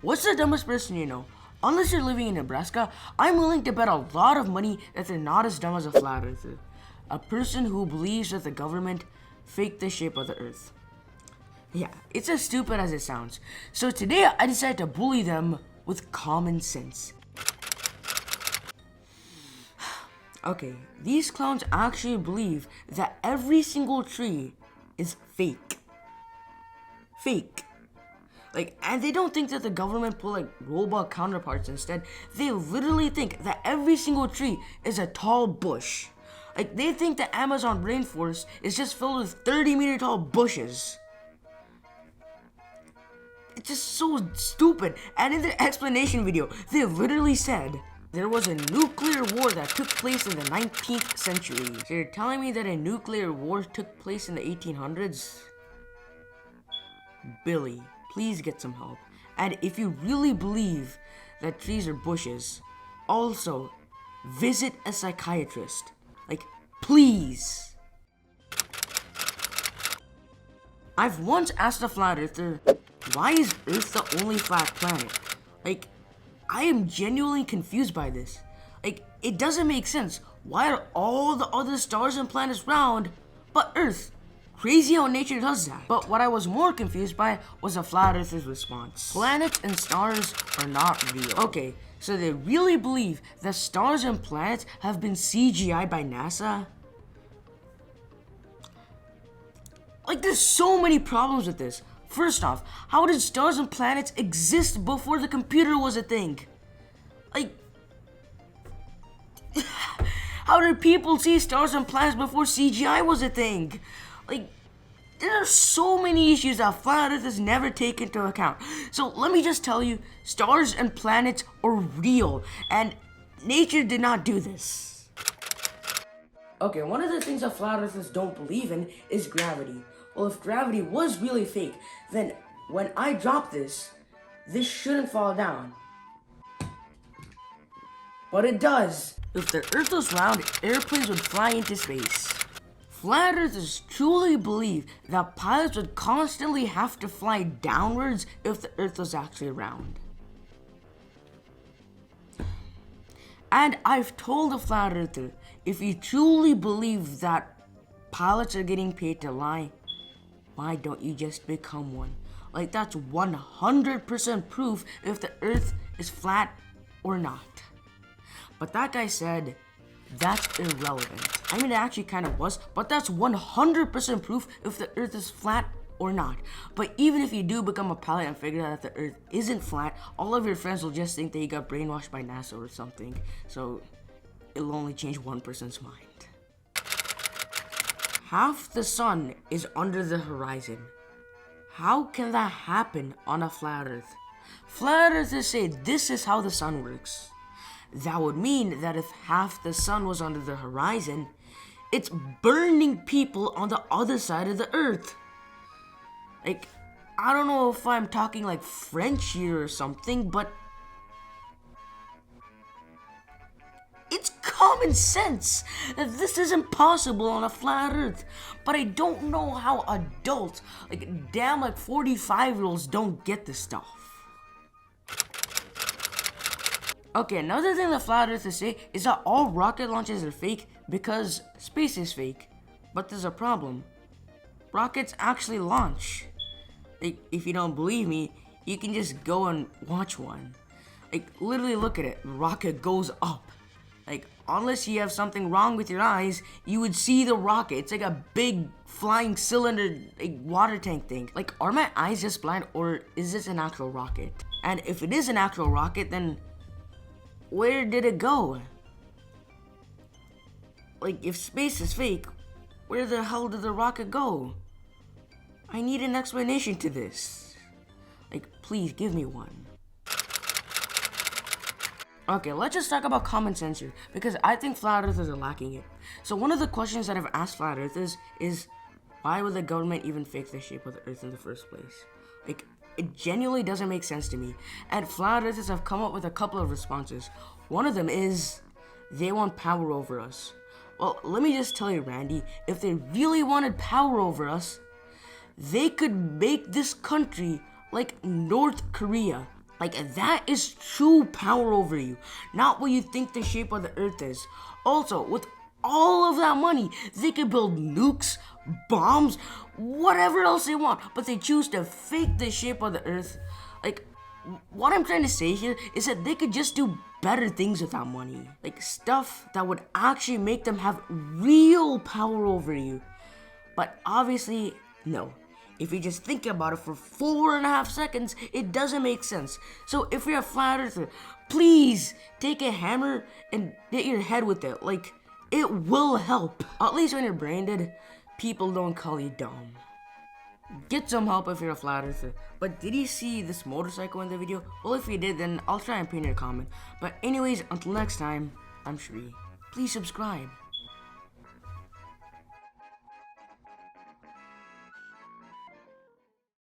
What's the dumbest person you know? Unless you're living in Nebraska, I'm willing to bet a lot of money that they're not as dumb as a flat earther. A person who believes that the government faked the shape of the earth. Yeah, it's as stupid as it sounds. So today I decided to bully them with common sense. Okay, these clowns actually believe that every single tree is fake. Fake. And they don't think that the government put robot counterparts instead. They literally think that every single tree is a tall bush. They think the Amazon rainforest is just filled with 30-meter tall bushes. It's just so stupid. And in their explanation video, they literally said there was a nuclear war that took place in the 19th century. So you're telling me that a nuclear war took place in the 1800s? Billy, please get some help. And if you really believe that trees are bushes, also visit a psychiatrist. Please. I've once asked a flat earther, why is Earth the only flat planet? I am genuinely confused by this. It doesn't make sense. Why are all the other stars and planets round, but Earth? Crazy how nature does that. But what I was more confused by was a flat earther's response. Planets and stars are not real. Okay, so they really believe that stars and planets have been CGI'd by NASA? There's so many problems with this. First off, how did stars and planets exist before the computer was a thing? How did people see stars and planets before CGI was a thing? There are so many issues that flat earthers never take into account. So let me just tell you, stars and planets are real, and nature did not do this. Okay, one of the things that flat earthers don't believe in is gravity. Well, if gravity was really fake, then when I drop this shouldn't fall down. But it does. If the earth was round, airplanes would fly into space. Flat earthers truly believe that pilots would constantly have to fly downwards if the earth was actually round. And I've told a flat earther, if you truly believe that pilots are getting paid to lie, why don't you just become one? That's 100% proof if the earth is flat or not. But that guy said, that's irrelevant. I mean, it actually kind of was, but that's 100% proof if the earth is flat or not. But even if you do become a pilot and figure out that the earth isn't flat, all of your friends will just think that you got brainwashed by NASA or something. So it'll only change one person's mind. Half the sun is under the horizon. How can that happen on a flat earth? Flat earthers say this is how the sun works. That would mean that if half the sun was under the horizon, it's burning people on the other side of the earth. I don't know if I'm talking French here or something, but it's common sense that this is impossible on a flat earth. But I don't know how adults, damn 45-year-olds don't get this stuff. Okay, another thing the flat earthers say is that all rocket launches are fake because space is fake. But there's a problem. Rockets actually launch. If you don't believe me, you can just go and watch one. Literally look at it. The rocket goes up. Unless you have something wrong with your eyes, you would see the rocket. It's a big flying cylinder, water tank thing. Are my eyes just blind, or is this an actual rocket? And if it is an actual rocket, then where did it go? If space is fake, where the hell did the rocket go? I need an explanation to this. Please give me one. Okay, let's just talk about common sense here, because I think flat earthers are lacking it. So one of the questions that I've asked flat earthers is, why would the government even fake the shape of the earth in the first place? It genuinely doesn't make sense to me. And flat earthers have come up with a couple of responses. One of them is, they want power over us. Well, let me just tell you, Randy, if they really wanted power over us, they could make this country like North Korea. Like, that is true power over you, not what you think the shape of the earth is. Also, with all of that money, they could build nukes, bombs, whatever else they want, but they choose to fake the shape of the earth. Like, what I'm trying to say here is that they could just do better things with that money. Like, stuff that would actually make them have real power over you. But obviously, no. If you just think about it for 4.5 seconds, it doesn't make sense. So if you're a flat earther, please take a hammer and hit your head with it. Like, it will help. At least when you're brain dead, people don't call you dumb. Get some help if you're a flat earther. But did you see this motorcycle in the video? Well, if you did, then I'll try and pin your comment. But anyways, until next time, I'm Shri. Please subscribe.